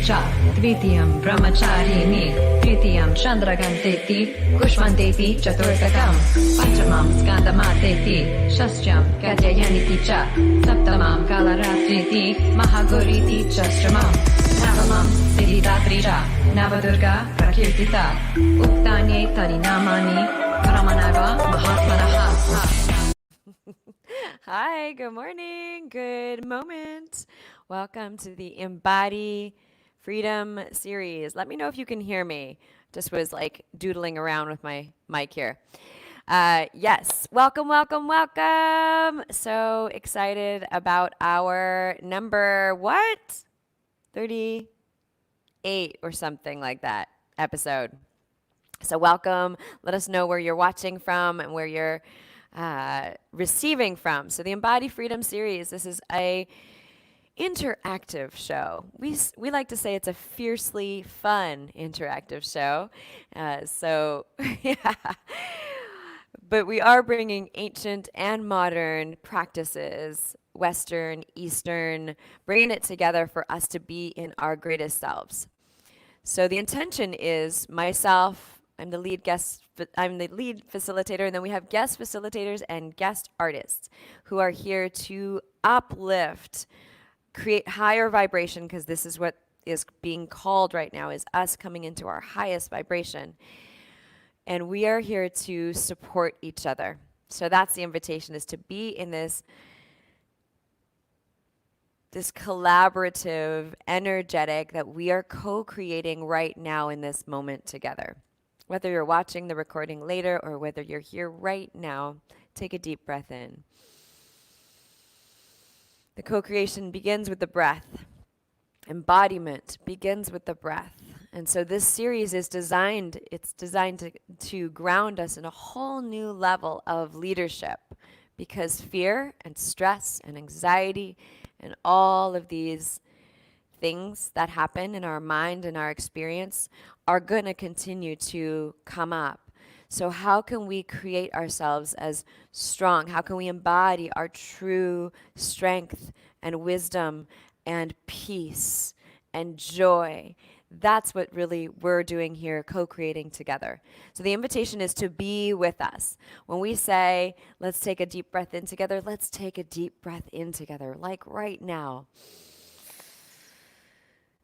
cha dvitiyam brahmacharini tritiyam chandraganteti kushmanteti chaturthakam panchamam skandamateti shastyam kadyayaniti cha saptamam kalaratriti mahaguriti chastramam navamam siddhidatri cha navadurga prakirtita uktanye tarinamani paramanava mahatmanaha. Hi, good morning, good moment. Welcome to the Embody Freedom series. Let me know if you can hear me. Just was like doodling around with my mic here. Yes, welcome, welcome, welcome. So excited about our number, what? 38 or something like that episode. So welcome. Let us know where you're watching from and where you're receiving from. So the Embody Freedom series, this is a interactive show. We like to say it's a fiercely fun interactive show. Yeah. But we are bringing ancient and modern practices, Western, Eastern, bringing it together for us to be in our greatest selves. So the intention is myself, I'm the lead facilitator, and then we have guest facilitators and guest artists who are here to uplift, create higher vibration, because this is what is being called right now, is us coming into our highest vibration. And we are here to support each other. So that's the invitation, is to be in this collaborative, energetic, that we are co-creating right now in this moment together. Whether you're watching the recording later or whether you're here right now, take a deep breath in. The co-creation begins with the breath. Embodiment begins with the breath. And so this series is designed to ground us in a whole new level of leadership, because fear and stress and anxiety and all of these things that happen in our mind and our experience are going to continue to come up. So how can we create ourselves as strong? How can we embody our true strength and wisdom and peace and joy? That's what really we're doing here, co-creating together. So the invitation is to be with us. When we say, let's take a deep breath in together, let's take a deep breath in together, like right now.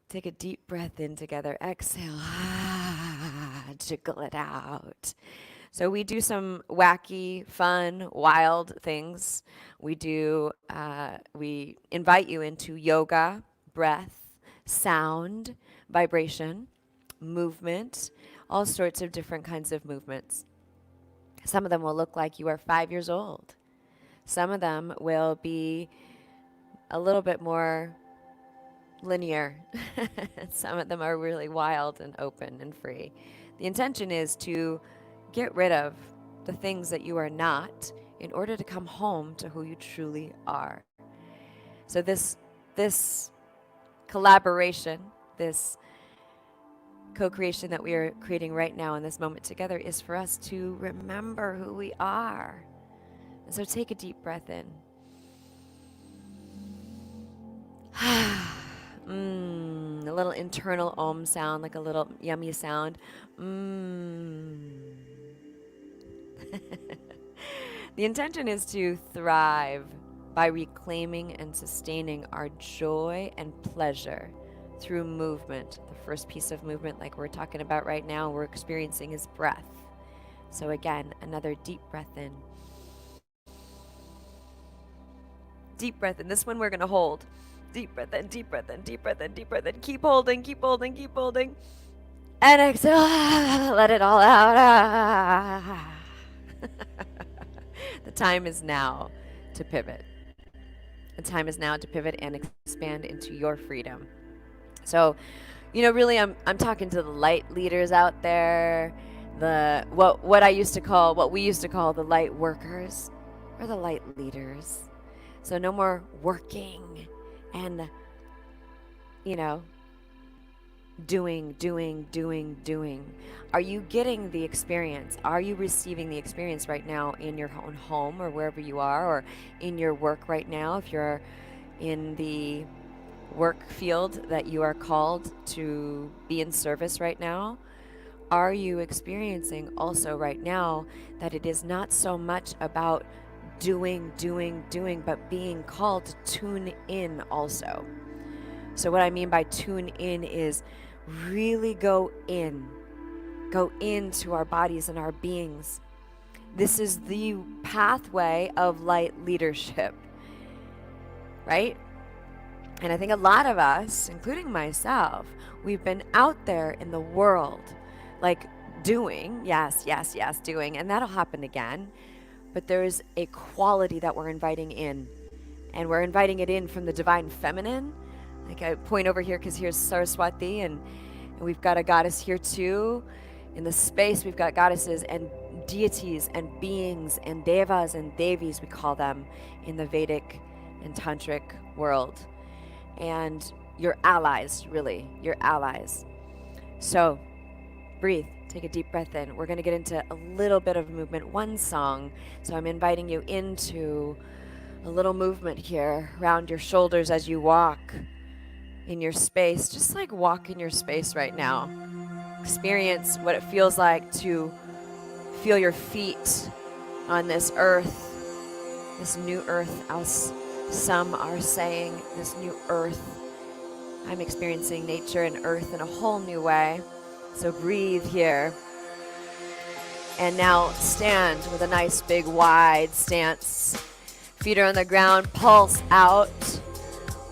Take a deep breath in together. Exhale. Jiggle it out. So we do some wacky, fun, wild things. We invite you into yoga, breath, sound, vibration, movement, all sorts of different kinds of movements. Some of them will look like you are 5 years old. Some of them will be a little bit more linear. Some of them are really wild and open and free. The intention is to get rid of the things that you are not in order to come home to who you truly are. So this collaboration, this co-creation that we are creating right now in this moment together is for us to remember who we are. And so take a deep breath in. A little internal om sound, like a little yummy sound. The intention is to thrive by reclaiming and sustaining our joy and pleasure through movement. The first piece of movement, like we're talking about right now, we're experiencing, is breath. So again, another deep breath in. Deep breath in. This one we're going to hold. Deep breath in, deep breath in, deep breath in, deep breath in. Keep holding, keep holding, keep holding. And exhale. Let it all out. The time is now to pivot. The time is now to pivot and expand into your freedom. So, really, I'm talking to the light leaders out there, what we used to call the light workers. We're the light leaders. So no more working and, doing. Are you getting the experience? Are you receiving the experience right now in your own home or wherever you are, or in your work right now? If you're in the work field that you are called to be in service right now, are you experiencing also right now that it is not so much about doing, but being called to tune in also? So what I mean by tune in is really go into our bodies and our beings. This is the pathway of light leadership, right? And I think a lot of us, including myself, we've been out there in the world, like doing, yes, doing, and that'll happen again. But there's a quality that we're inviting in, and we're inviting it in from the divine feminine. Like I point over here because here's Saraswati, and we've got a goddess here too. In the space, we've got goddesses and deities and beings and devas and devis, we call them in the Vedic and Tantric world. And your allies, really, your allies. So breathe, take a deep breath in. We're going to get into a little bit of movement, one song. So I'm inviting you into a little movement here around your shoulders as you walk in your space. Just like walk in your space right now. Experience what it feels like to feel your feet on this earth, this new earth, as some are saying, this new earth. I'm experiencing nature and earth in a whole new way. So breathe here. And now stand with a nice big wide stance. Feet are on the ground, pulse out.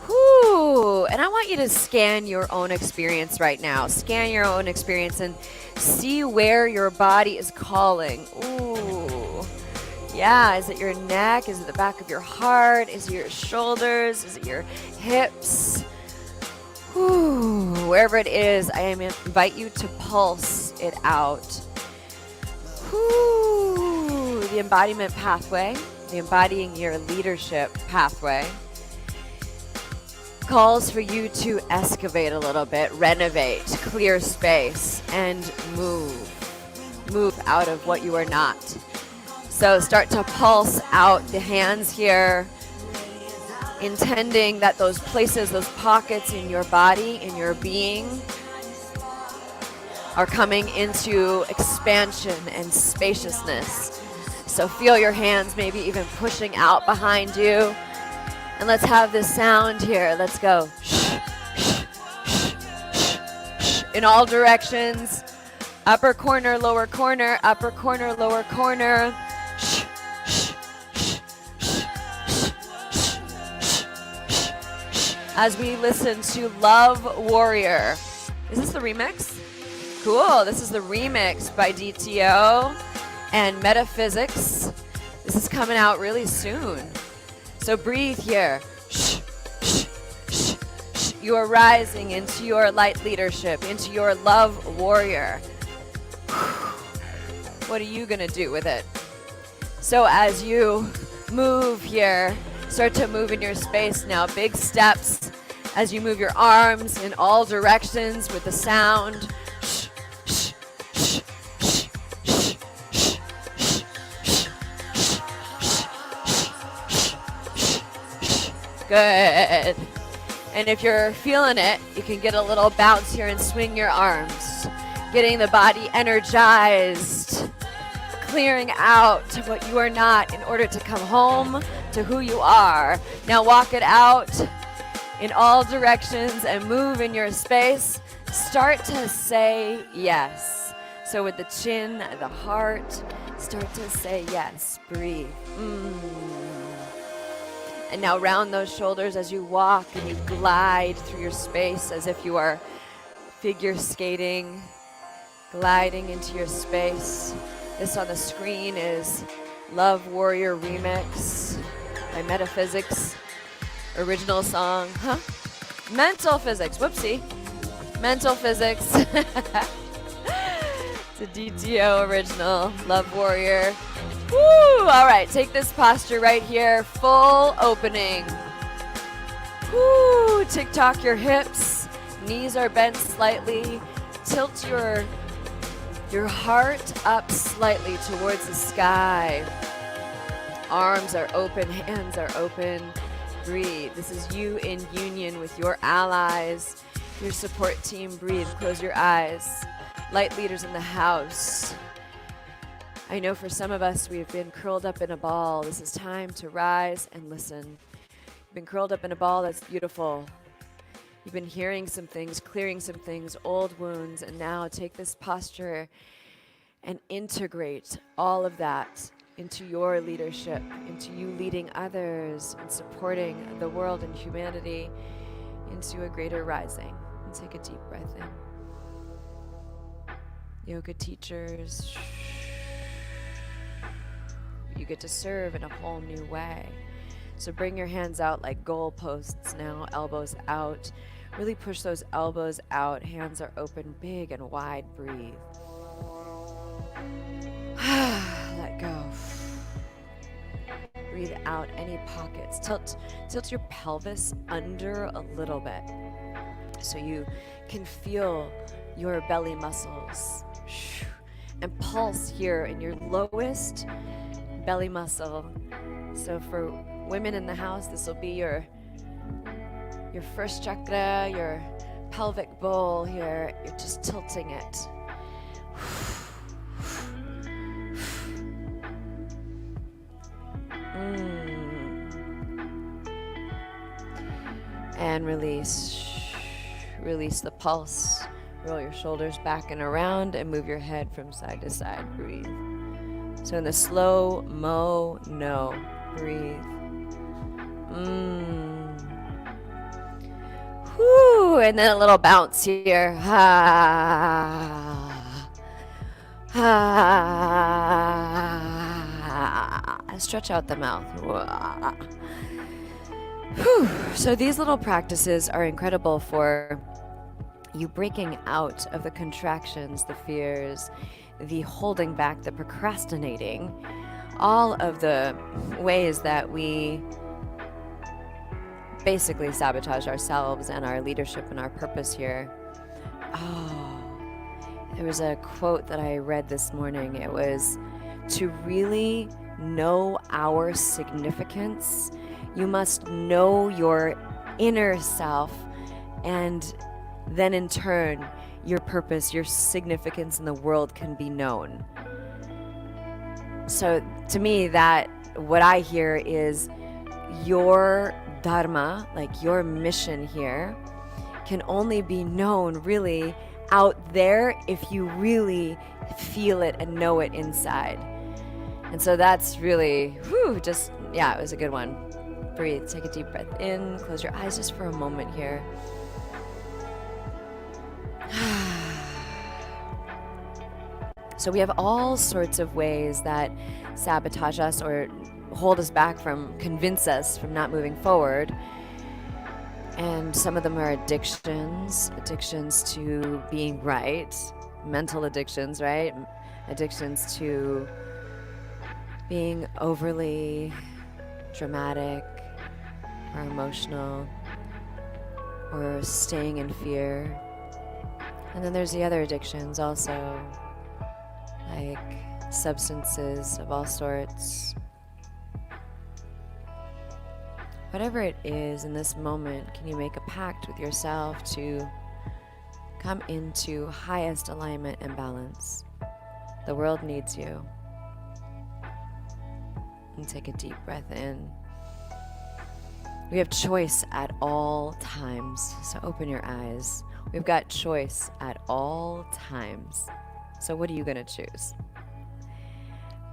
Whoo! And I want you to scan your own experience right now. Scan your own experience and see where your body is calling. Ooh. Yeah, is it your neck? Is it the back of your heart? Is it your shoulders? Is it your hips? Whew. Wherever it is, I invite you to pulse it out. Whew. The embodiment pathway, the embodying your leadership pathway, calls for you to excavate a little bit, renovate, clear space, and move out of what you are not. So start to pulse out the hands here, intending that those places, those pockets in your body, in your being, are coming into expansion and spaciousness. So feel your hands maybe even pushing out behind you. And let's have this sound here. Let's go. In all directions. Upper corner, lower corner, upper corner, lower corner. As we listen to Love Warrior. Is this the remix? Cool. This is the remix by DTO and Metaphysics. This is coming out really soon. So breathe here. You are rising into your light leadership, into your love warrior. What are you going to do with it? So as you move here, start to move in your space now. Big steps as you move your arms in all directions with the sound. Good. And if you're feeling it, you can get a little bounce here and swing your arms. Getting the body energized. Clearing out what you are not in order to come home to who you are. Now walk it out in all directions and move in your space. Start to say yes. So with the chin, the heart, start to say yes. Breathe. And now round those shoulders as you walk and you glide through your space as if you are figure skating, gliding into your space. This on the screen is Love Warrior Remix by Metaphysics. Original song, Mental Physics, whoopsie. Mental Physics. It's a DTO original, Love Warrior. Woo! All right, take this posture right here, full opening. Woo! Tick-tock your hips, knees are bent slightly. Tilt your heart up slightly towards the sky. Arms are open, hands are open. breathe. This is you in union with your allies, your support team. Breathe. Close your eyes. Light leaders in the house. I know for some of us, we've been curled up in a ball. This is time to rise and listen. You've been curled up in a ball. That's beautiful. You've been hearing some things, clearing some things, old wounds, and now take this posture and integrate all of that into your leadership, into you leading others and supporting the world and humanity into a greater rising. And take a deep breath in. Yoga teachers, you get to serve in a whole new way. So bring your hands out like goalposts now, elbows out. Really push those elbows out, hands are open, big and wide, breathe. Let go. Breathe out any pockets. Tilt your pelvis under a little bit so you can feel your belly muscles and pulse here in your lowest belly muscle. So for women in the house, this will be your first chakra, your pelvic bowl here. You're just tilting it. And release. Release the pulse. Roll your shoulders back and around and move your head from side to side. Breathe. So in the slow-mo, no. Breathe. Whoo, and then a little bounce here. Stretch out the mouth. Whew. So these little practices are incredible for you breaking out of the contractions, the fears, the holding back, the procrastinating, all of the ways that we basically sabotage ourselves and our leadership and our purpose here. Oh, there was a quote that I read this morning. It was, to really know our significance, you must know your inner self, and then in turn, your purpose, your significance in the world can be known. So to me, that what I hear is your dharma, like your mission here, can only be known really out there if you really feel it and know it inside. And so that's really, it was a good one. Breathe, take a deep breath in, close your eyes just for a moment here. So we have all sorts of ways that sabotage us or hold us back convince us from not moving forward. And some of them are addictions to being right, mental addictions, right? Addictions to being overly dramatic or emotional or staying in fear. And then there's the other addictions also, like substances of all sorts. Whatever it is in this moment, can you make a pact with yourself to come into highest alignment and balance? The world needs you. And take a deep breath in. We have choice at all times, so open your eyes. We've got choice at all times. So what are you going to choose?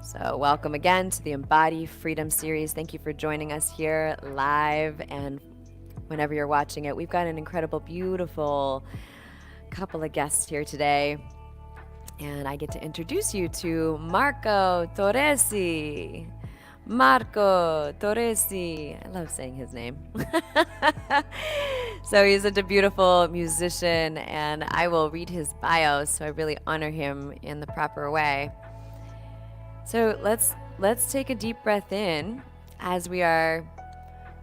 So welcome again to the Embody Freedom Series. Thank you for joining us here live and whenever you're watching it. We've got an incredible, beautiful couple of guests here today. And I get to introduce you to Marco Torresi. Marco Torresi. I love saying his name. So he's such a beautiful musician, and I will read his bio, so I really honor him in the proper way. So let's take a deep breath in as we are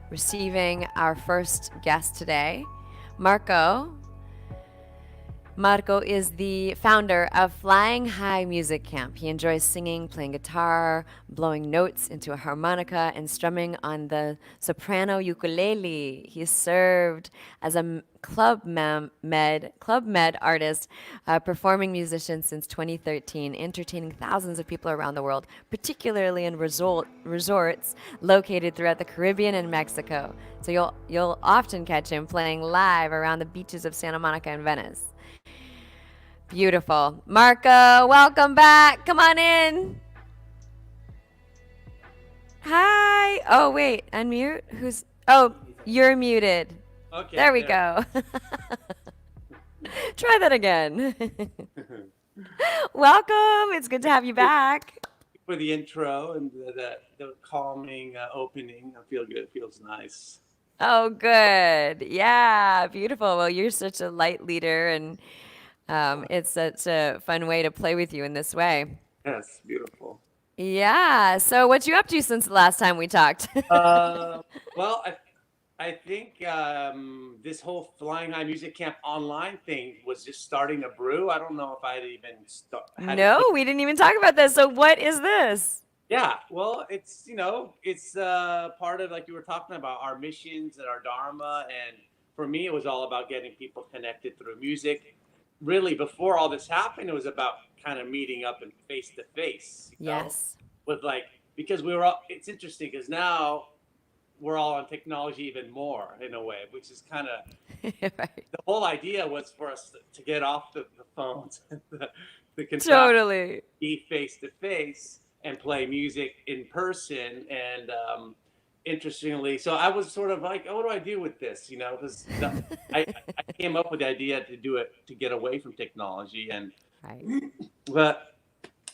receiving our first guest today. Marco Marco is the founder of Flying High Music Camp. He enjoys singing, playing guitar, blowing notes into a harmonica, and strumming on the soprano ukulele. He served as a Club Med artist, performing musician since 2013, entertaining thousands of people around the world, particularly in resorts located throughout the Caribbean and Mexico. So you'll often catch him playing live around the beaches of Santa Monica and Venice. Beautiful. Marco, welcome back. Come on in. Hi. Oh, wait. Unmute? Oh, you're muted. Okay. There we go. Try that again. Welcome. It's good to have you back. For the intro and the calming opening. I feel good. It feels nice. Oh, good. Yeah, beautiful. Well, you're such a light leader, and it's such a fun way to play with you in this way. Yes, beautiful. Yeah. So, what you up to since the last time we talked? Well, I think this whole Flying High Music Camp online thing was just starting to brew. I don't know if I'd even No, we didn't even talk about this. So, what is this? Yeah, well, it's part of, like you were talking about, our missions and our dharma. And for me, it was all about getting people connected through music. Really, before all this happened, it was about kind of meeting up and face to face. Yes. With because we were all, it's interesting because now we're all on technology even more in a way, which is kind of Right. the whole idea was for us to get off the phones, the Totally. be face to face and play music in person. And interestingly, so I was sort of like, oh, what do I do with this? Because I came up with the idea to do it to get away from technology, and Right. but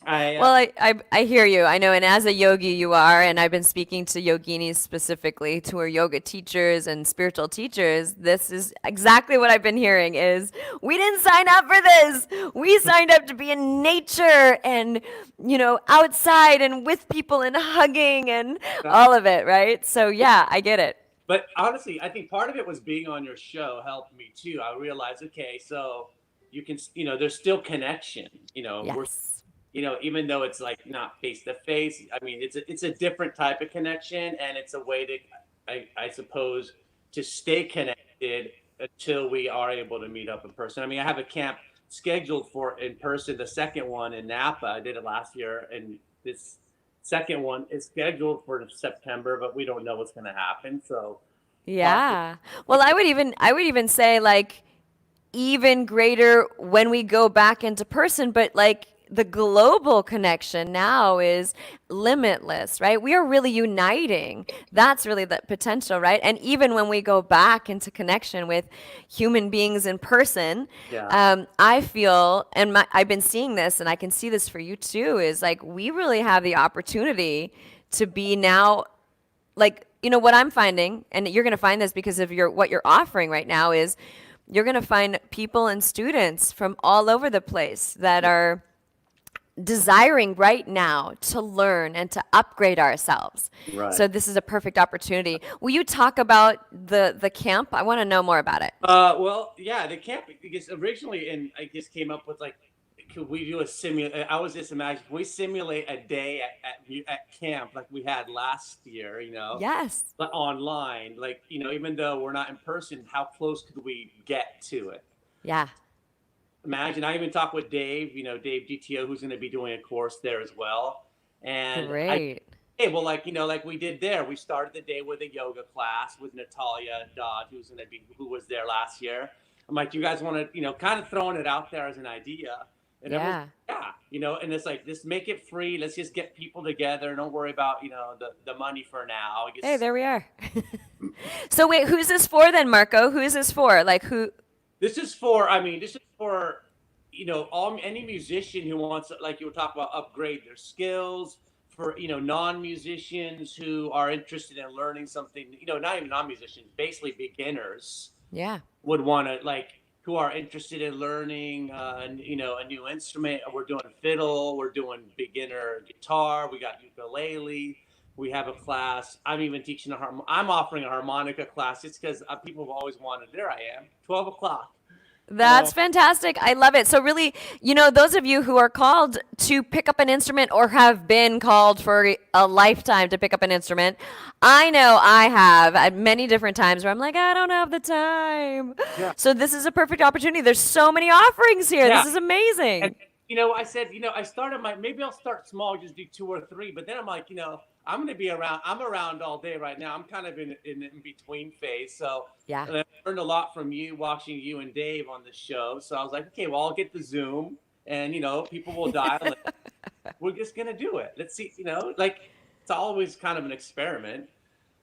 Well, I hear you. I know, and as a yogi you are, and I've been speaking to yoginis specifically, who are yoga teachers and spiritual teachers. This is exactly what I've been hearing is, we didn't sign up for this. We signed up to be in nature and, outside and with people and hugging and all of it, right? So yeah, I get it. But honestly, I think part of it was being on your show helped me too. I realized, okay, so you can, there's still connection, Yes. Even though it's like not face to face. I mean, it's a different type of connection, and it's a way to, I suppose, to stay connected until we are able to meet up in person. I mean, I have a camp scheduled for in person, the second one in Napa. I did it last year, and this second one is scheduled for September, but we don't know what's going to happen. So Yeah. Well, I would even say, like, even greater when we go back into person, but like the global connection now is limitless, right? We are really uniting. That's really the potential, right? And even when we go back into connection with human beings in person, I feel, and I've been seeing this, and I can see this for you too, is like we really have the opportunity to be now, like, what I'm finding, and you're going to find this because of what you're offering right now, is you're going to find people and students from all over the place that are desiring right now to learn and to upgrade ourselves. Right. So this is a perfect opportunity. Will you talk about the camp? I want to know more about it. Well, yeah, the camp, because originally, and I just came up with, like, could we do a simulate? I was just imagining, can we simulate a day at camp like we had last year, Yes. but online, like, even though we're not in person, how close could we get to it? Yeah. Imagine, I even talked with Dave, Dave GTO, who's going to be doing a course there as well. And Great. hey, well, like we did there, we started the day with a yoga class with Natalia Dodd, who was there last year. I'm like, you guys want to, kind of throwing it out there as an idea. And Yeah. And it's like, just make it free. Let's just get people together. Don't worry about, the money for now. Hey, there we are. So wait, who's this for then, Marco? Who is this for? Like, who? This is for any musician who wants, like you were talking about, upgrade their skills. For non-musicians who are interested in learning something, not even non-musicians, basically beginners. Yeah. Would want to, who are interested in learning a new instrument. We're doing fiddle, we're doing beginner guitar, we got ukulele, we have a class. I'm even teaching I'm offering a harmonica class just because people have always wanted. There I am, 12 o'clock. That's fantastic. I love it. So really, those of you who are called to pick up an instrument or have been called for a lifetime to pick up an instrument, I know I have at many different times where I'm like, I don't have the time. Yeah. So this is a perfect opportunity. There's so many offerings here. Yeah. This is amazing. And I said, I started maybe I'll start small, just do 2 or 3, but then I'm like, I'm going to be around. I'm around all day right now. I'm kind of in between phase. So Yeah. I learned a lot from you, watching you and Dave on the show. So I was like, okay, well, I'll get the Zoom, and people will dial in. We're just going to do it. Let's see. Like, it's always kind of an experiment.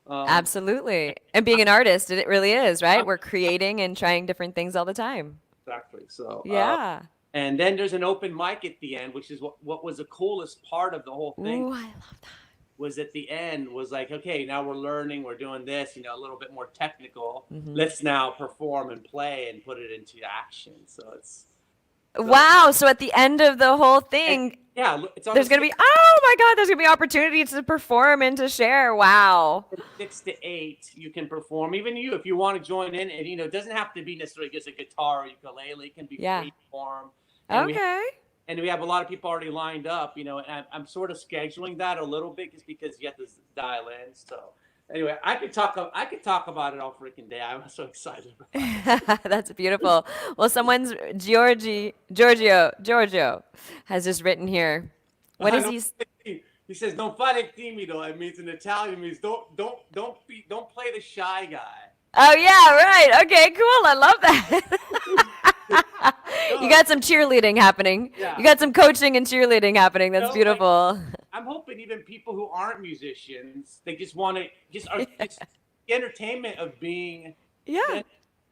Absolutely. And being an artist, it really is, right? We're creating and trying different things all the time. Exactly. So Yeah. and then there's an open mic at the end, which is what was the coolest part of the whole thing. Ooh, I love that. Was at the end was like, okay, now we're learning, we're doing this, a little bit more technical. Let's now perform and play and put it into action. So it's wow. So at the end of the whole thing, it's on there's going to be, oh my God, there's going to be opportunity to perform and to share. Wow. 6 to 8, you can perform. Even you, if you want to join in, and it doesn't have to be necessarily just a guitar or ukulele. It can be free form. And we have a lot of people already lined up, and I'm sort of scheduling that a little bit just because you have to dial in. So anyway, I could talk about it all freaking day. I'm so excited about it. That's beautiful. Well, someone's Giorgio has just written here. What is he? He says, "Non fare timido." It means in Italian, it means don't play the shy guy. Oh yeah, right. Okay, cool. I love that. You got some cheerleading happening. Yeah. You got some coaching and cheerleading happening. That's beautiful. I'm hoping even people who aren't musicians, they just want to just the entertainment of being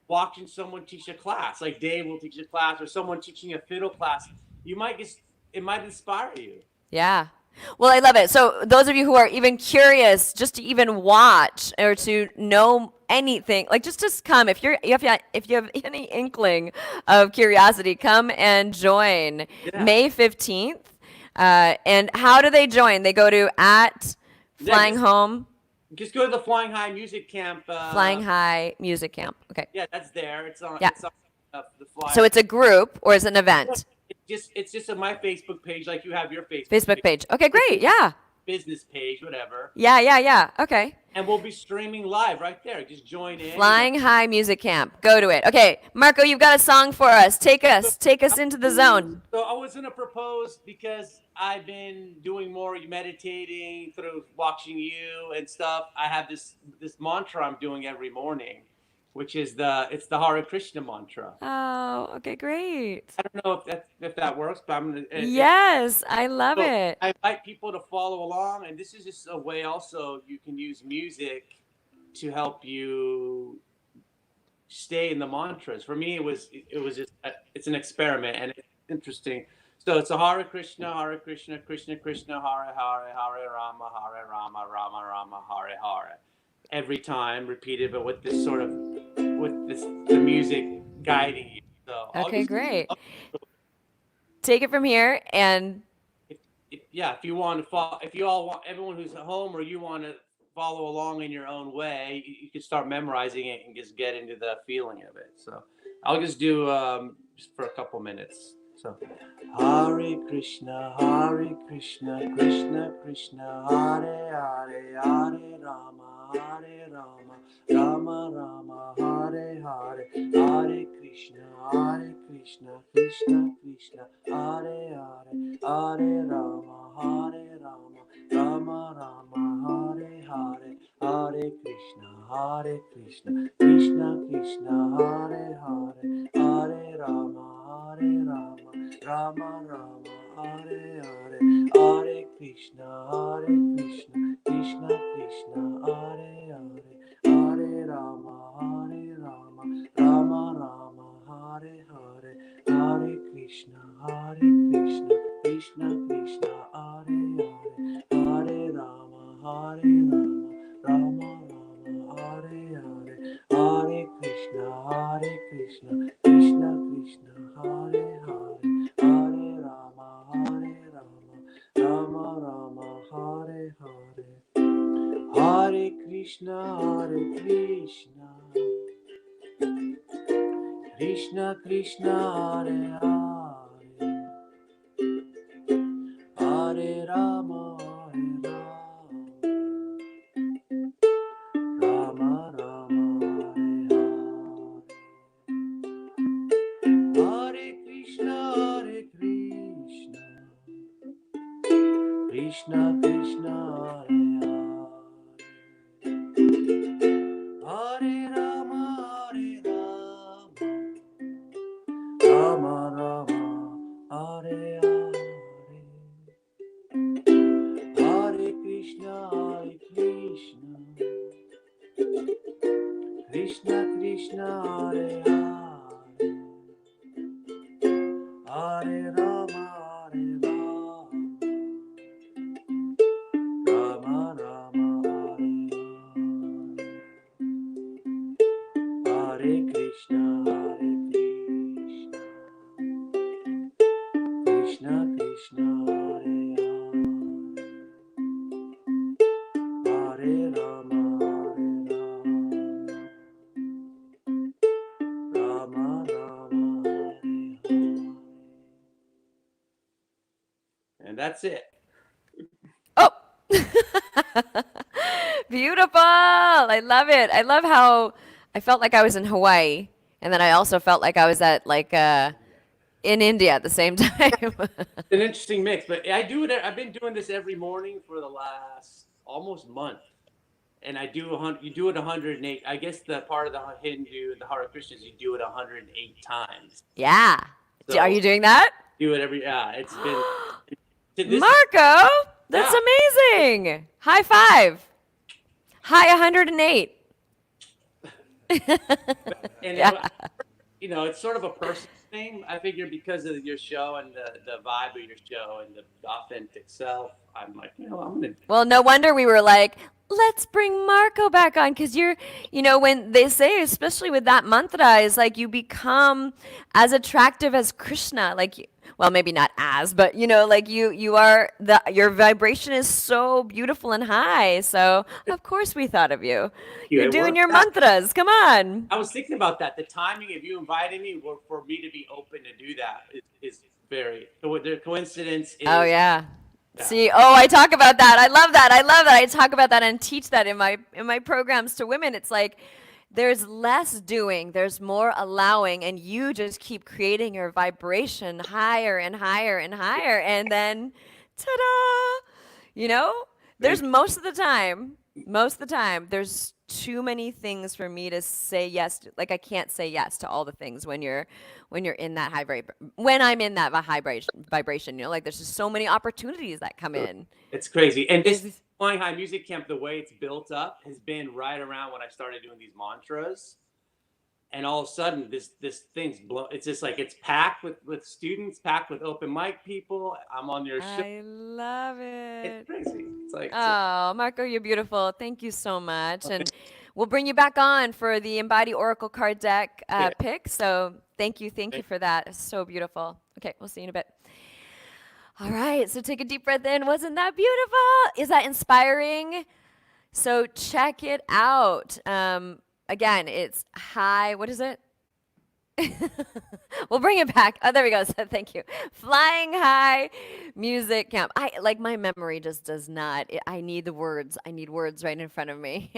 watching someone teach a class. Like Dave will teach a class, or someone teaching a fiddle class. It might inspire you. Yeah. Well, I love it. So those of you who are even curious, just to even watch or to know anything, like just come. If you have any inkling of curiosity, come and join May 15th. And how do they join? They go to Flying Home. Just go to the Flying High Music Camp. Flying High Music Camp. Okay. Yeah, that's there. It's on. Yeah. It's on the Fly. So it's a group or it's an event? It's just on my Facebook page, like you have your Facebook page. Okay, great. Yeah. Business page, whatever. Yeah. Okay. And we'll be streaming live right there. Just join in. Flying High Music Camp. Go to it. Okay, Marco, you've got a song for us. Take us into the zone. So I was gonna propose, because I've been doing more meditating through watching you and stuff. I have this mantra I'm doing every morning, which is the Hare Krishna mantra. Oh, okay, great. I don't know if that works, but I'm gonna. Yes, I love it. I invite people to follow along, and this is just a way also you can use music to help you stay in the mantras. For me, it was just it's an experiment, and it's interesting. So it's a Hare Krishna, Krishna Krishna, Hare Hare, Hare Rama, Rama Rama, Hare Hare. Every time repeated, but with this the music guiding you. So okay, great. Take it from here, and if you want to follow, if you all want, everyone who's at home, or you want to follow along in your own way, you can start memorizing it and just get into the feeling of it. So I'll just do just for a couple minutes. So Hare Krishna, Krishna Krishna, Hare Hare, Hare Rama, Rama Rama, Hare Hare, Hare Krishna, Krishna Krishna, Hare Hare, Hare Rama, Rama Rama, Hare Hare, Hare Krishna, Krishna Krishna, Hare Hare, Hare Rama, Rama Rama, Hare Hare, Hare Krishna, Krishna Krishna, Hare Hare, Hare Rama, Rama Rama, Hare Hare, Hare Krishna, Krishna Krishna, Hare Hare, Hare Rama, Rama Rama, Hare Hare, Hare Krishna, Krishna Krishna, Hare Hare, Hare Rama, Rama Rama, Hare Hare, Hare Krishna, Krishna Krishna Hare Hare, Hare Rama Hare Rama, Rama Rama Hare Hare, Hare Krishna Hare Krishna, Krishna Krishna Hare Hare, Hare Rama Hare Rama, Rama Rama Hare Hare, Hare Krishna, Krishna Krishna, Hare Hare, Hare Rama, Rama Rama, Hare Hare, Hare Krishna, Krishna Krishna, Hare Hare Rama, Rama Rama, Hare. And that's it. Oh, beautiful. I love it. I love how I felt like I was in Hawaii, and then I also felt like I was at in India at the same time. It's an interesting mix, but I do it. I've been doing this every morning for the last almost month, and I do you do it 108. I guess the part of the Hindu, the Hare Krishnas, you do it 108 times. Yeah. So Are you doing that? do it every. Yeah, it's been. Marco, that's amazing. High five. High 108. And Yeah. you know, it's sort of a personal thing. I figure because of your show and the vibe of your show and the authentic self, I'm like, you know, I'm gonna. Well, no wonder we were like, let's bring Marco back on, because when they say, especially with that mantra, is like you become as attractive as Krishna. Well, maybe not as, but like your vibration is so beautiful and high. So of course we thought of you. You're doing your mantras. Come on. I was thinking about that. The timing of you inviting me for me to be open to do that is very. The coincidence is. Oh yeah. See, I talk about that. I love that. I talk about that and teach that in my programs to women. It's like there's less doing, there's more allowing, and you just keep creating your vibration higher and higher and higher, and then ta-da! There's most of the time, there's too many things for me to say yes to. Like I can't say yes to all the things when you're in that when I'm in that vibration, like there's just so many opportunities that come in. It's crazy. And this Flying High Music Camp, the way it's built up has been right around when I started doing these mantras. And all of a sudden this thing's blown. It's just like it's packed with students, packed with open mic people. I'm on your show. I love it. It's crazy. It's like, oh, Marco, you're beautiful. Thank you so much. And we'll bring you back on for the Embody Oracle card deck pick. So thank you for that. It's so beautiful. Okay, we'll see you in a bit. All right, so take a deep breath in. Wasn't that beautiful? Is that inspiring? So check it out. Again, it's high. What is it? We'll bring it back. Oh, there we go. So thank you. Flying High Music Camp. My memory just does not. I need the words. I need words right in front of me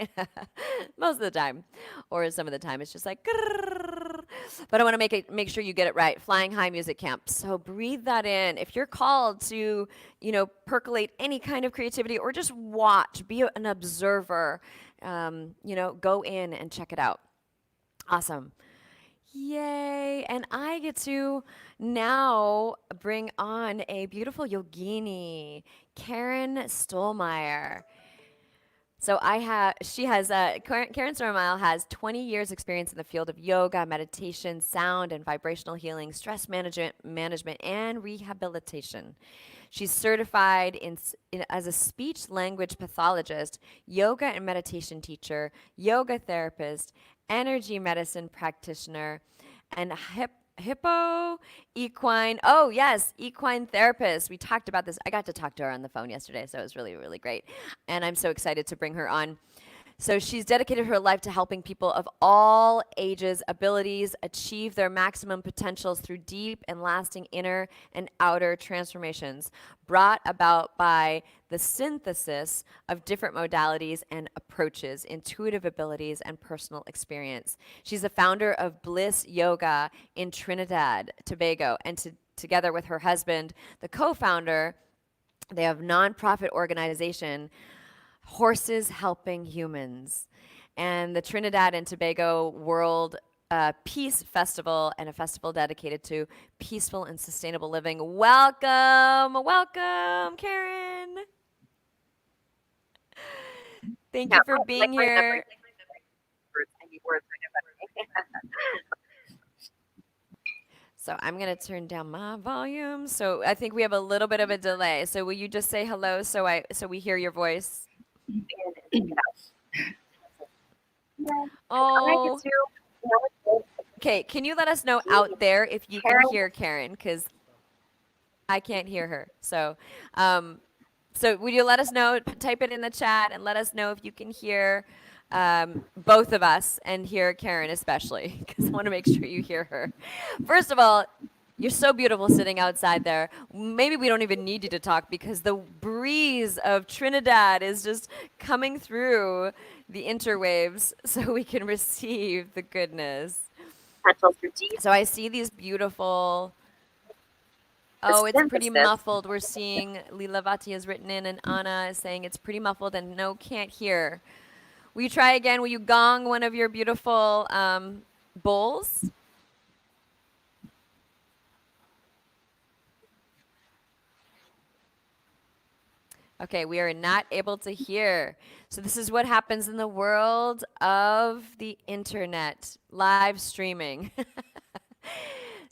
most of the time, or some of the time it's just like. Grrr. But I want to make sure you get it right. Flying High Music Camp. So breathe that in. If you're called to, percolate any kind of creativity or just watch, be an observer. Go in and check it out. Awesome. Yay. And I get to now bring on a beautiful yogini, Karen Stollmeyer. So Karen Stollmeyer has 20 years experience in the field of yoga, meditation, sound and vibrational healing, stress management, and rehabilitation. She's certified as a speech language pathologist, yoga and meditation teacher, yoga therapist, energy medicine practitioner, and equine therapist. We talked about this. I got to talk to her on the phone yesterday, so it was really, really great. And I'm so excited to bring her on. So she's dedicated her life to helping people of all ages, abilities achieve their maximum potentials through deep and lasting inner and outer transformations brought about by the synthesis of different modalities and approaches, intuitive abilities, and personal experience. She's the founder of Bliss Yoga in Trinidad, Tobago, and together with her husband, the co-founder, they have a nonprofit organization, Horses Helping Humans, and the Trinidad and Tobago World Peace Festival, and a festival dedicated to peaceful and sustainable living. Welcome, welcome, Karen. Thank you for being here. So I'm going to turn down my volume. So I think we have a little bit of a delay. So will you just say hello so we hear your voice? Oh. Okay, can you let us know out there if you can hear Karen? Because I can't hear her. So would you let us know, type it in the chat and let us know if you can hear both of us and hear Karen especially, because I want to make sure you hear her. First of all, you're so beautiful sitting outside there. Maybe we don't even need you to talk because the breeze of Trinidad is just coming through the interwaves so we can receive the goodness. So I see these beautiful... Oh, it's pretty muffled. We're seeing Lilavati has written in, and Anna is saying it's pretty muffled and no, can't hear. Will you try again? Will you gong one of your beautiful bowls? Okay, we are not able to hear. So this is what happens in the world of the internet, live streaming.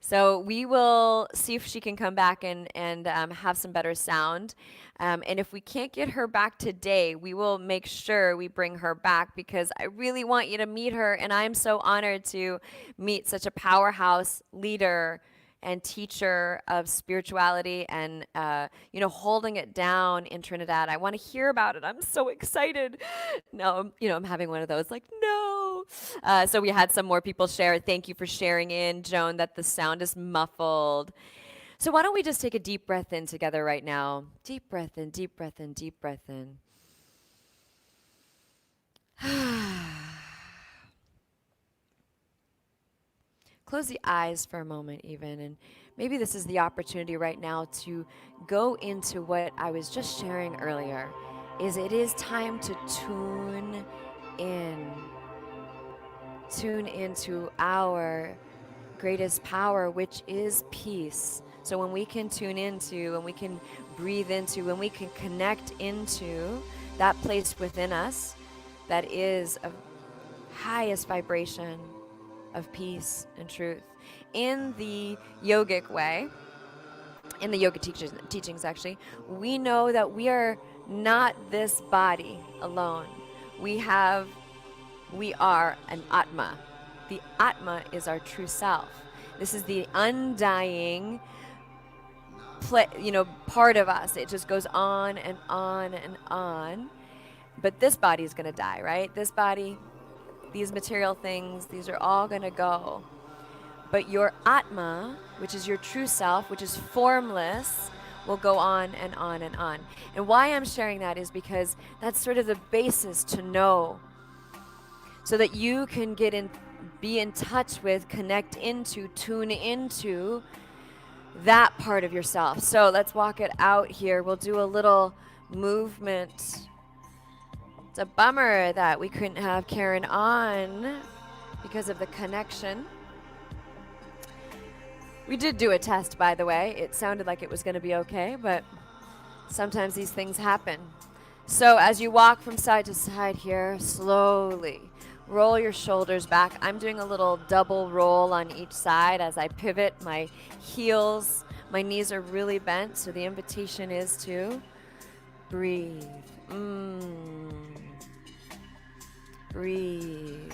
So we will see if she can come back and have some better sound. And if we can't get her back today, we will make sure we bring her back because I really want you to meet her. And I'm so honored to meet such a powerhouse leader and teacher of spirituality and, holding it down in Trinidad. I want to hear about it. I'm so excited. No, I'm having one of those like, no. So we had some more people share. Thank you for sharing in, Joan, that the sound is muffled. So why don't we just take a deep breath in together right now? Deep breath in, deep breath in, deep breath in. Close the eyes for a moment even, and maybe this is the opportunity right now to go into what I was just sharing earlier, is it is time to tune into our greatest power, which is peace. So when we can tune into, and we can breathe into, and we can connect into that place within us that is of highest vibration of peace and truth. In the yogic way, in the yoga teachings actually, we know that we are not this body alone. We are an Atma. The Atma is our true self. This is the undying part of us. It just goes on and on and on. But this body is going to die, right? This body, these material things, these are all going to go. But your Atma, which is your true self, which is formless, will go on and on and on. And why I'm sharing that is because that's sort of the basis to know, so that you can be in touch with, connect into, tune into that part of yourself. So let's walk it out here. We'll do a little movement. It's a bummer that we couldn't have Karen on because of the connection. We did do a test, by the way. It sounded like it was going to be okay, but sometimes these things happen. So as you walk from side to side here, slowly roll your shoulders back. I'm doing a little double roll on each side as I pivot. My heels, my knees are really bent, so the invitation is to breathe. Breathe.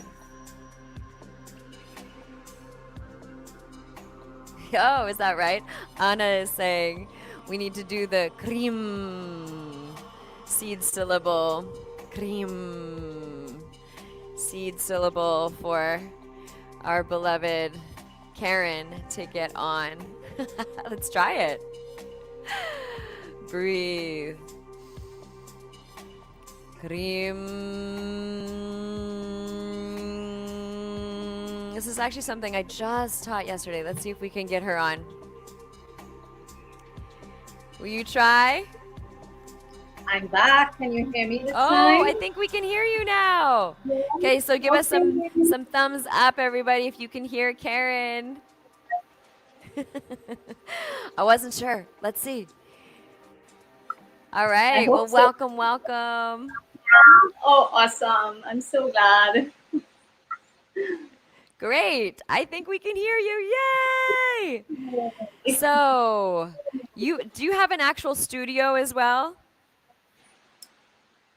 Oh, is that right? Anna is saying we need to do the cream seed syllable. Cream. seed syllable for our beloved Karen to get on. Let's try it. Breathe. Cream. This is actually something I just taught yesterday. Let's see if we can get her on. Will you try? I'm back. Can you hear me this Oh, time? I think we can hear you now. Yeah. Okay, so give us Okay. some thumbs up, everybody, if you can hear Karen. I wasn't sure. Let's see. All right. hope Well, so. welcome, welcome. Oh, awesome. I'm so glad. Great. I think we can hear you. Yay! So, do you have an actual studio as well?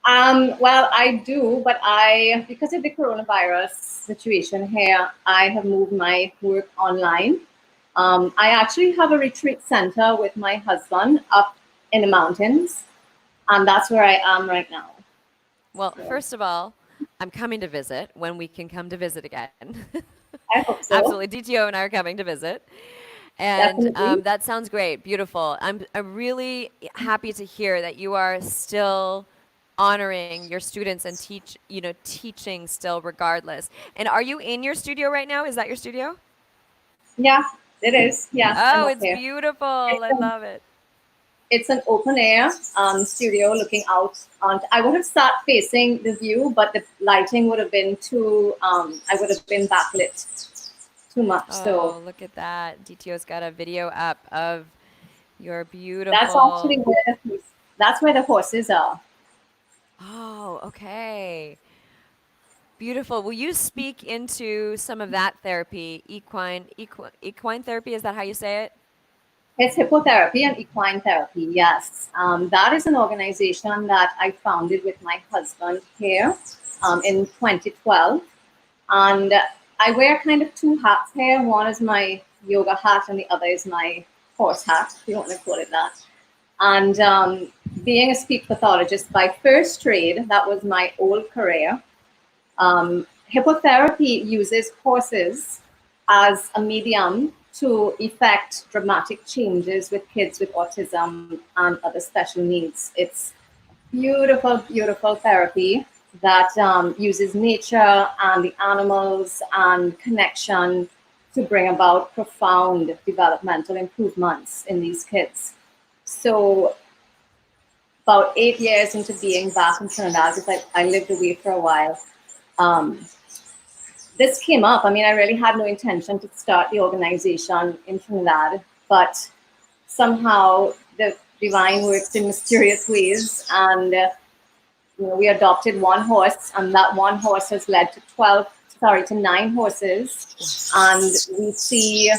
Well, I do, but because of the coronavirus situation here, I have moved my work online. I actually have a retreat center with my husband up in the mountains, and that's where I am right now. Well, first of all, I'm coming to visit when we can come to visit again. I hope so. Absolutely. DTO and I are coming to visit. And Definitely. that sounds great. Beautiful. I'm really happy to hear that you are still honoring your students and teaching still regardless. And are you in your studio right now? Is that your studio? Yeah, it is. Yeah. Oh, I'm it's okay. beautiful. I love it. It's an open air studio looking out on. I would have sat facing the view, but the lighting would have been too. I would have been backlit too much. Oh, So look at that. DTO's got a video up of your beautiful. that's actually where the horses are. Oh, okay. Beautiful. Will you speak into some of that therapy? Equine therapy, is that how you say it? It's hippotherapy and equine therapy. Yes, that is an organization that I founded with my husband here in 2012, and I wear kind of two hats here. One is my yoga hat, and the other is my horse hat, if you want to call it that. And being a speech pathologist by first trade, that was my old career. Hippotherapy uses horses as a medium to effect dramatic changes with kids with autism and other special needs. It's beautiful, beautiful therapy that uses nature and the animals and connection to bring about profound developmental improvements in these kids. So about 8 years into being back in Trinidad, because I lived away for a while, this came up. I mean, I really had no intention to start the organization in Trinidad, but somehow the divine works in mysterious ways, and we adopted one horse, and that one horse has led to 9 horses, and we see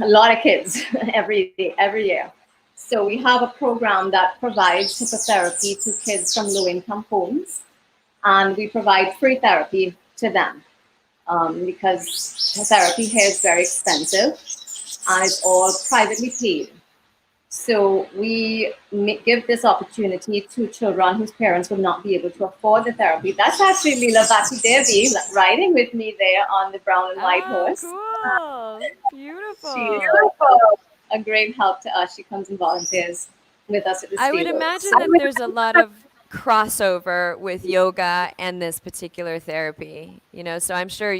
a lot of kids every year. So we have a program that provides hippotherapy to kids from low-income homes, and we provide free therapy to them because therapy here is very expensive and it's all privately paid. So we give this opportunity to children whose parents would not be able to afford the therapy. That's actually Leela Bati Devi riding with me there on the brown and white horse. Cool. Beautiful. She's a great help to us. She comes and volunteers with us at the I would stable. imagine that there's a lot of crossover with yoga and this particular therapy, so I'm sure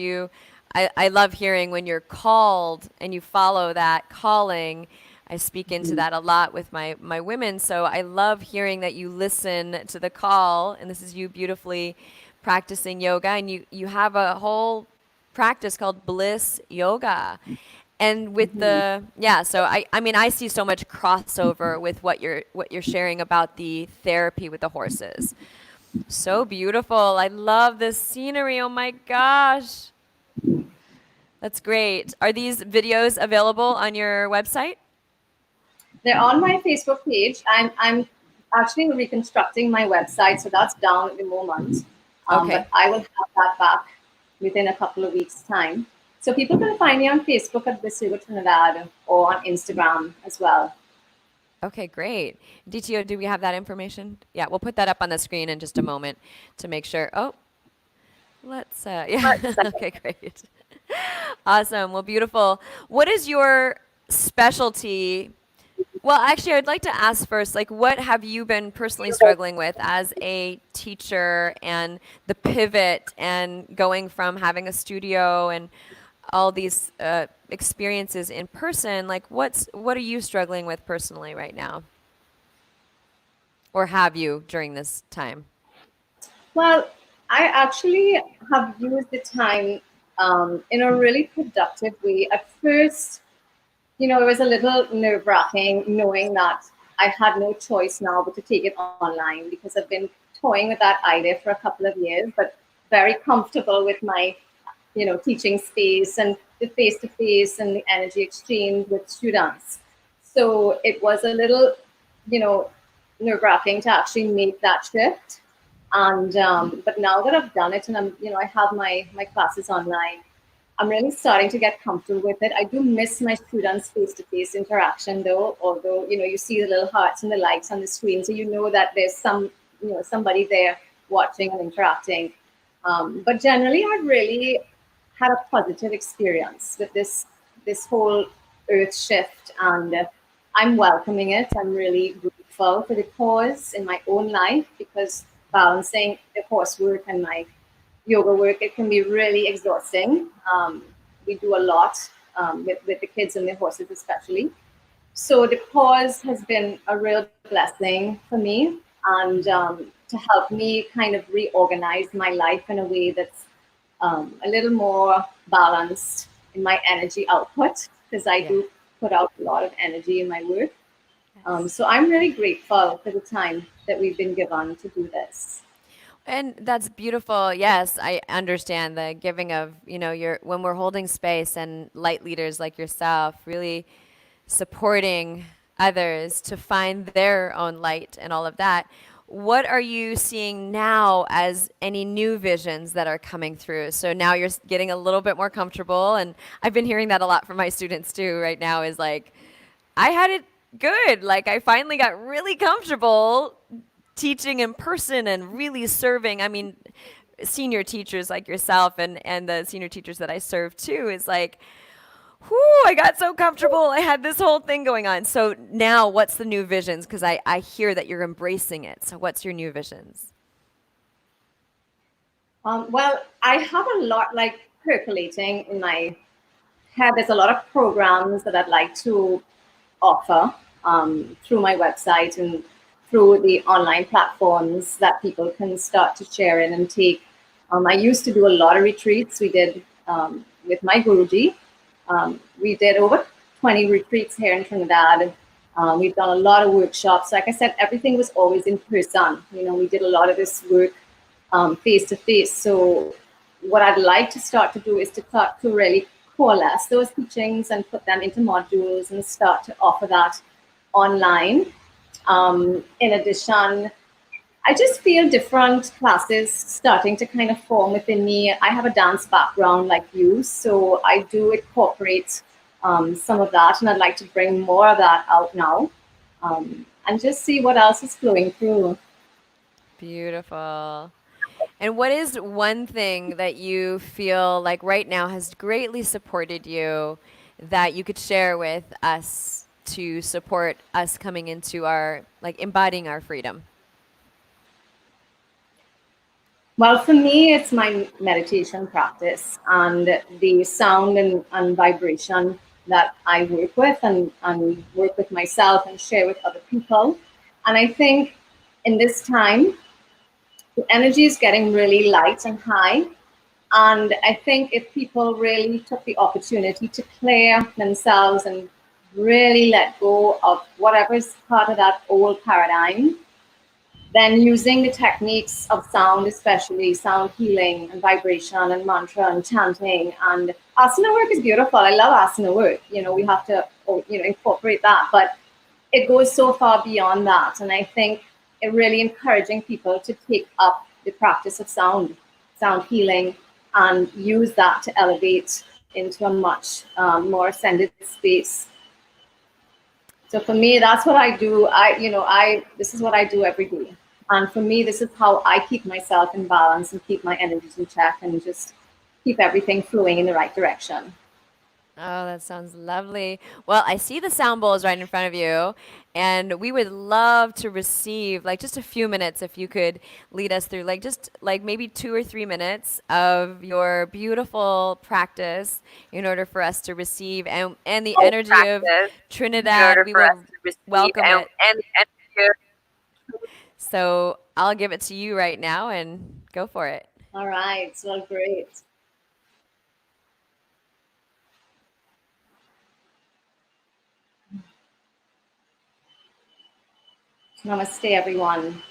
I love hearing when you're called and you follow that calling. I speak into that a lot with my women, so I love hearing that you listen to the call, and this is you beautifully practicing yoga, and you have a whole practice called Bliss Yoga. And with so I mean, I see so much crossover with what you're sharing about the therapy with the horses. So beautiful. I love this scenery. Oh my gosh. That's great. Are these videos available on your website? They're on my Facebook page. I'm actually reconstructing my website, so that's down at the moment. Okay. But I will have that back within a couple of weeks' time. So people can find me on Facebook at Bliss Yoga Trinidad or on Instagram as well. Okay, great. DTO, do we have that information? Yeah, we'll put that up on the screen in just a moment to make sure. Oh, Let's, yeah. Okay, great. Awesome. Well, beautiful. What is your specialty? Well, actually, I'd like to ask first, like, what have you been personally struggling with as a teacher and the pivot and going from having a studio and all these experiences in person? Like, what are you struggling with personally right now? Or have you during this time? Well, I actually have used the time in a really productive way. At first, it was a little nerve-wracking knowing that I had no choice now but to take it online, because I've been toying with that idea for a couple of years, but very comfortable with my, teaching space and the face-to-face and the energy exchange with students. So it was a little, you know, nerve-wracking to actually make that shift. And but now that I've done it, and I have my classes online, I'm really starting to get comfortable with it. I do miss my students' face-to-face interaction, though. Although you see the little hearts and the likes on the screen, so you know that there's somebody there watching and interacting. But generally, I've really had a positive experience with this whole Earth shift, and I'm welcoming it. I'm really grateful for the pause in my own life, because balancing the coursework and my yoga work, it can be really exhausting. We do a lot with the kids and the horses especially. So the pause has been a real blessing for me, and to help me kind of reorganize my life in a way that's a little more balanced in my energy output, because I do put out a lot of energy in my work. So I'm really grateful for the time that we've been given to do this. And that's beautiful. Yes, I understand the giving of, when we're holding space and light leaders like yourself, really supporting others to find their own light and all of that. What are you seeing now as any new visions that are coming through? So now you're getting a little bit more comfortable, and I've been hearing that a lot from my students too right now, is like, I had it good. Like, I finally got really comfortable teaching in person and really serving. I mean, senior teachers like yourself and the senior teachers that I serve too, is like, whoo, I got so comfortable. I had this whole thing going on. So now what's the new visions? Because I hear that you're embracing it. So what's your new visions? Well, I have a lot like percolating in my head. There's a lot of programs that I'd like to offer through my website and through the online platforms that people can start to share in and take. I used to do a lot of retreats. We did with my Guruji. We did over 20 retreats here in Trinidad. We've done a lot of workshops. Like I said, everything was always in person. We did a lot of this work face to face. So what I'd like to start to do is to start to really coalesce those teachings and put them into modules and start to offer that online. In addition, I just feel different classes starting to kind of form within me. I have a dance background like you, so I do incorporate some of that, and I'd like to bring more of that out now, and just see what else is flowing through. Beautiful. And what is one thing that you feel like right now has greatly supported you that you could share with us to support us coming into our, like, embodying our freedom? Well, for me, it's my meditation practice and the sound and vibration that I work with and work with myself and share with other people. And I think in this time, the energy is getting really light and high. And I think if people really took the opportunity to clear themselves and really let go of whatever is part of that old paradigm, then using the techniques of sound, especially sound healing and vibration and mantra and chanting, and asana work is beautiful. I love asana work. We have to incorporate that, but it goes so far beyond that. And I think it really encouraging people to take up the practice of sound healing, and use that to elevate into a much more ascended space. So for me, that's what I do. This is what I do every day. And for me, this is how I keep myself in balance and keep my energies in check and just keep everything flowing in the right direction. Oh, that sounds lovely. Well, I see the sound bowls right in front of you, and we would love to receive like just a few minutes if you could lead us through like just like maybe 2 or 3 minutes of your beautiful practice in order for us to receive and the energy of Trinidad. We will welcome it. So I'll give it to you right now and go for it. All right, so great. Namaste, everyone.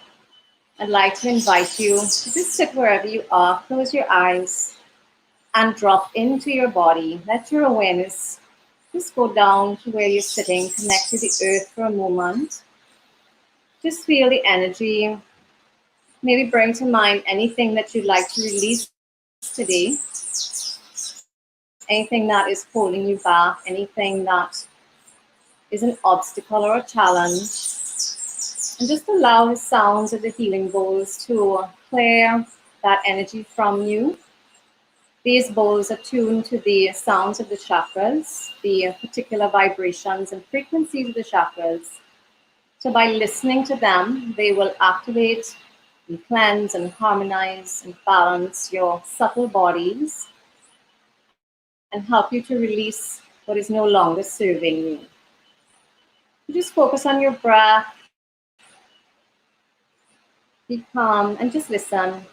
I'd like to invite you to just sit wherever you are, close your eyes, and drop into your body. Let your awareness just go down to where you're sitting, connect to the earth for a moment. Just feel the energy. Maybe bring to mind anything that you'd like to release today, anything that is holding you back, anything that is an obstacle or a challenge. And just allow the sounds of the healing bowls to clear that energy from you. These bowls are tuned to the sounds of the chakras, the particular vibrations and frequencies of the chakras. So by listening to them, they will activate and cleanse and harmonize and balance your subtle bodies and help you to release what is no longer serving you. You just focus on your breath, be calm, and just listen.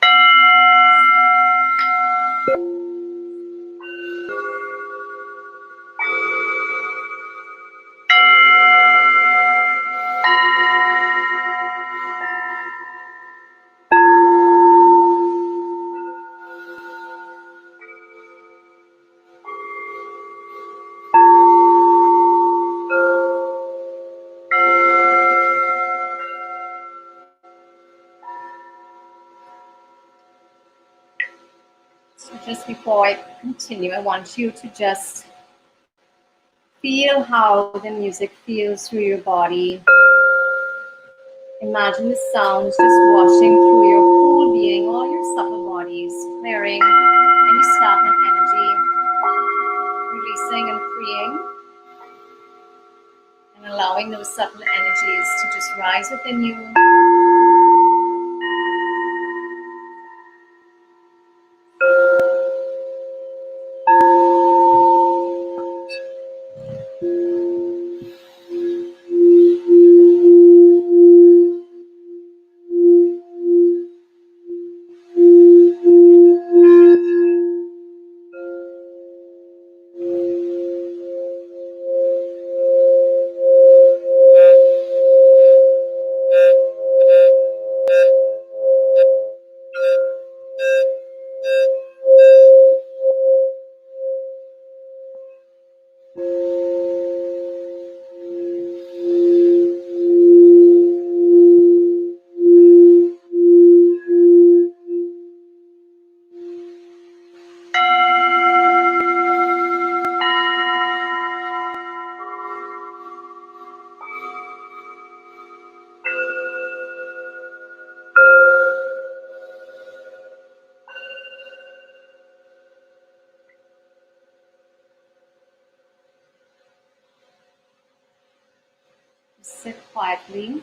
So just before I continue, I want you to just feel how the music feels through your body. Imagine the sounds just washing through your whole being, all your subtle bodies, clearing any stagnant energy, releasing and freeing, and allowing those subtle energies to just rise within you. Sit quietly.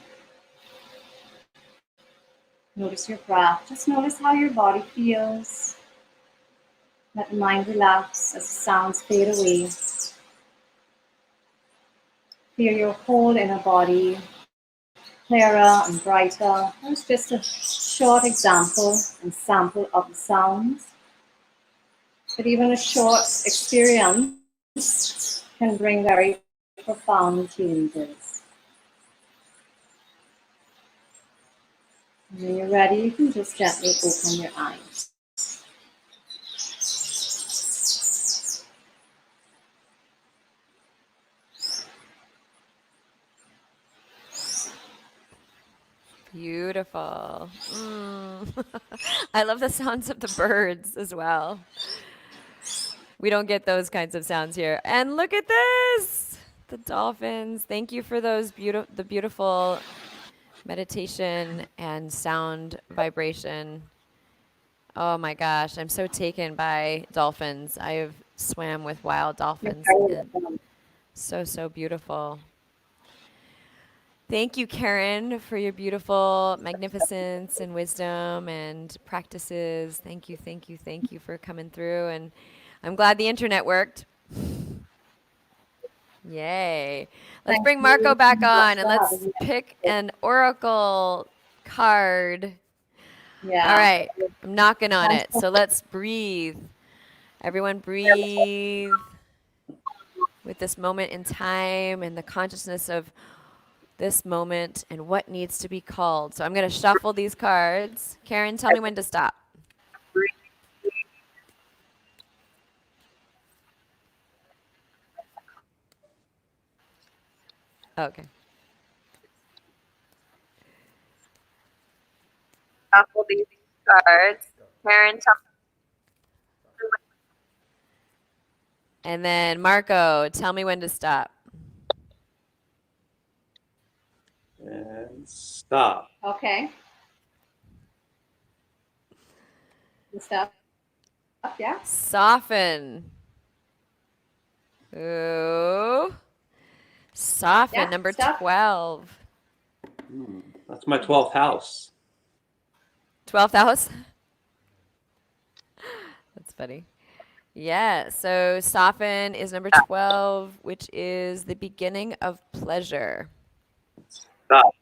Notice your breath. Just notice how your body feels. Let the mind relax as the sounds fade away. Feel your whole inner body clearer and brighter. That's just a short example and sample of the sounds. But even a short experience can bring very profound changes. When you're ready, you can just gently open your eyes. Beautiful. I love the sounds of the birds as well. We don't get those kinds of sounds here. And look at this, the dolphins. Thank you for those beautiful meditation and sound vibration. Oh my gosh, I'm so taken by dolphins. I've swam with wild dolphins and so beautiful. Thank you, Karen, for your beautiful magnificence and wisdom and practices. Thank you for coming through. And I'm glad the internet worked. Yay. Let's bring Marco back on and let's pick an oracle card. Yeah. All right, I'm knocking on it. So let's breathe. Everyone breathe with this moment in time and the consciousness of this moment and what needs to be called. So I'm going to shuffle these cards. Karen, tell me when to stop. Okay. Shuffle these cards. Karen, tell me. And then Marco, tell me when to stop. And stop. Okay. Stop. Yeah. Soften. Ooh. Soften, Yeah, number stop. 12. That's my 12th house. 12th house? That's funny. Yeah, so soften is number 12, which is the beginning of pleasure. Stop.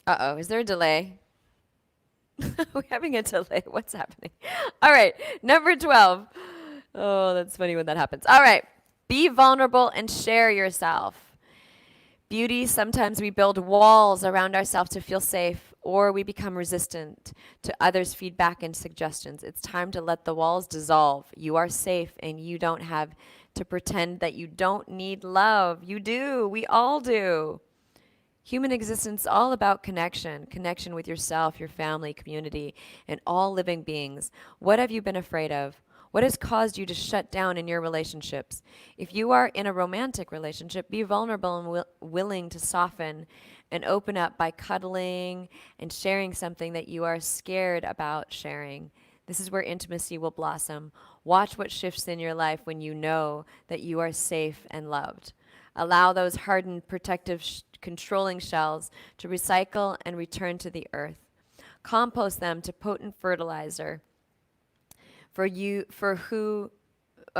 Uh-oh, is there a delay? We're having a delay. What's happening? All right, number 12. Oh, that's funny when that happens. All right, be vulnerable and share yourself. Beauty, sometimes we build walls around ourselves to feel safe, or we become resistant to others' feedback and suggestions. It's time to let the walls dissolve. You are safe, and you don't have to pretend that you don't need love. You do. We all do. Human existence is all about connection, connection with yourself, your family, community, and all living beings. What have you been afraid of? What has caused you to shut down in your relationships? If you are in a romantic relationship, be vulnerable and willing to soften and open up by cuddling and sharing something that you are scared about sharing. This is where intimacy will blossom. Watch what shifts in your life when you know that you are safe and loved. Allow those hardened, protective, controlling shells to recycle and return to the earth. Compost them to potent fertilizer.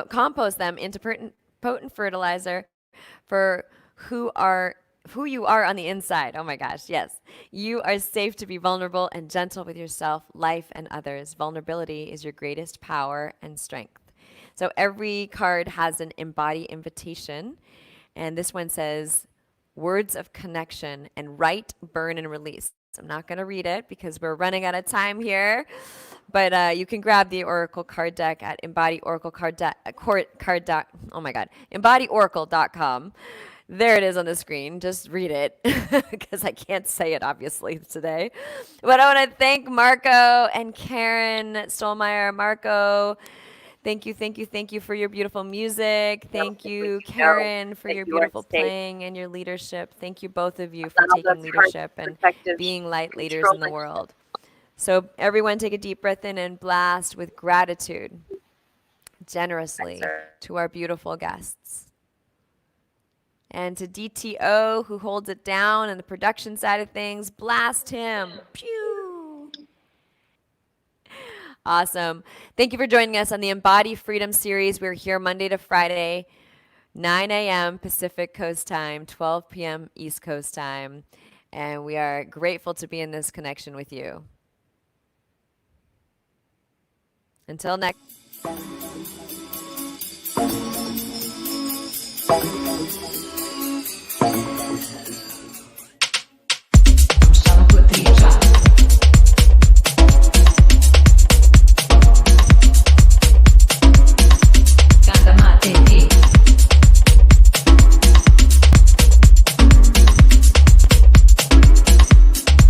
Compost them into potent fertilizer for who you are on the inside. Oh my gosh, yes. You are safe to be vulnerable and gentle with yourself, life, and others. Vulnerability is your greatest power and strength. So every card has an embody invitation, and this one says, words of connection and write, burn, and release. I'm not going to read it because we're running out of time here, but you can grab the Oracle card deck at embodyoracle.com. There it is on the screen. Just read it because I can't say it obviously today. But I want to thank Marco and Karen Stollmeyer. Marco, thank you for your beautiful music. Thank you, Karen, for your beautiful playing and your leadership. Thank you, both of you, for taking leadership and being light leaders in the world. So everyone take a deep breath in and blast with gratitude generously to our beautiful guests. And to DTO, who holds it down on the production side of things, blast him. Pew! Awesome. Thank you for joining us on the Embody Freedom series. We're here Monday to Friday, 9 a.m. Pacific Coast time, 12 p.m. East Coast time. And we are grateful to be in this connection with you. Until next.